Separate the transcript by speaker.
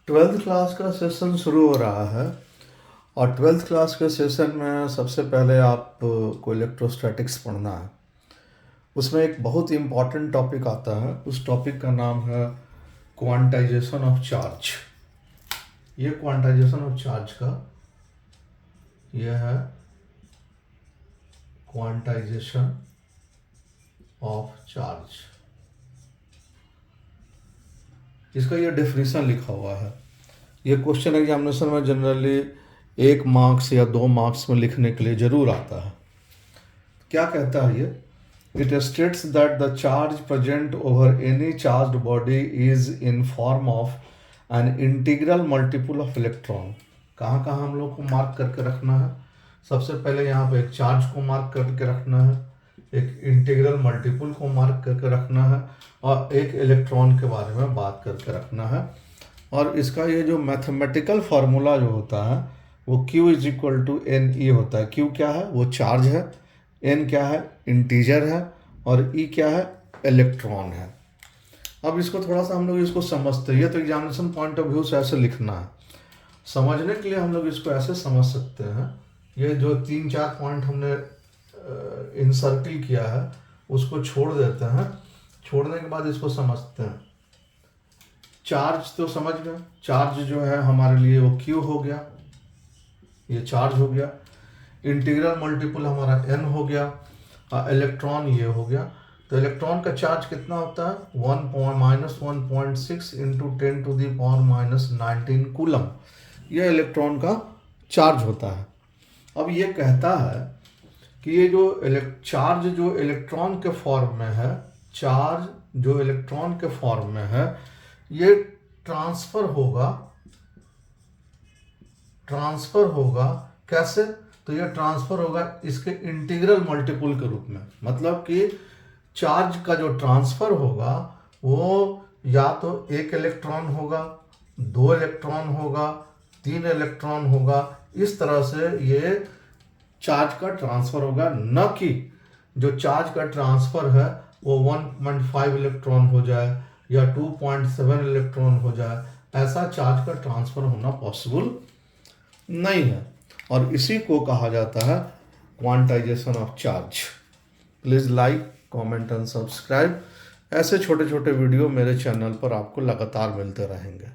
Speaker 1: Twelfth class का session शुरू हो रहा है और ट्वेल्थ क्लास के सेशन में सबसे पहले आपको इलेक्ट्रोस्टैटिक्स पढ़ना है। उसमें एक बहुत इम्पॉर्टेंट टॉपिक आता है। उस टॉपिक का नाम है क्वांटाइजेशन ऑफ चार्ज। ये क्वांटाइजेशन ऑफ चार्ज का ये है क्वांटाइजेशन ऑफ चार्ज। इसका ये डेफिनेशन लिखा हुआ है। ये क्वेश्चन एग्जामिनेशन में जनरली 1 मार्क्स या 2 मार्क्स में लिखने के लिए ज़रूर आता है। क्या कहता है ये? It states that the charge present over any charged body is in form of an integral multiple of electron. कहाँ कहाँ हम लोग को मार्क करके रखना है? सबसे पहले यहाँ पे एक चार्ज को मार्क करके रखना है, एक इंटीग्रल मल्टीपल को मार्क करके रखना है और एक इलेक्ट्रॉन के बारे में बात करके रखना है। और इसका ये जो मैथमेटिकल फार्मूला जो होता है वो Q is equal to N E होता है। Q क्या है? वो चार्ज है। N क्या है? इंटीजर है। और E क्या है? इलेक्ट्रॉन है। अब इसको थोड़ा सा हम लोग इसको समझते हैं। ये तो एग्जामिनेशन पॉइंट ऑफ व्यू से ऐसे लिखना है। समझने के लिए हम लोग इसको ऐसे समझ सकते हैं। ये जो 3-4 पॉइंट हमने इनसर्किल किया है उसको छोड़ देते हैं। छोड़ने के बाद इसको समझते हैं। चार्ज तो समझ गए। चार्ज जो है हमारे लिए वो Q हो गया, ये चार्ज हो गया। इंटीग्रल मल्टीपल हमारा N हो गया और इलेक्ट्रॉन ये हो गया। तो इलेक्ट्रॉन का चार्ज कितना होता है? 1.6 इंटू 10⁻⁻19 कूलम। ये इलेक्ट्रॉन का चार्ज होता है। अब ये कहता है कि ये जो चार्ज जो इलेक्ट्रॉन के फॉर्म में है, चार्ज जो इलेक्ट्रॉन के फॉर्म में है, ये ट्रांसफर होगा कैसे? तो ये ट्रांसफर होगा इसके इंटीग्रल मल्टीपल के रूप में। मतलब कि चार्ज का जो ट्रांसफर होगा वो या तो 1 इलेक्ट्रॉन होगा, 2 इलेक्ट्रॉन होगा, 3 इलेक्ट्रॉन होगा। इस तरह से ये चार्ज का ट्रांसफर होगा, न कि जो चार्ज का ट्रांसफर है वो 1.5 इलेक्ट्रॉन हो जाए या 2.7 इलेक्ट्रॉन हो जाए। ऐसा चार्ज का ट्रांसफर होना पॉसिबल नहीं है और इसी को कहा जाता है quantization of charge. Please like, comment and subscribe. ऐसे छोटे छोटे वीडियो मेरे चैनल पर आपको लगातार मिलते रहेंगे।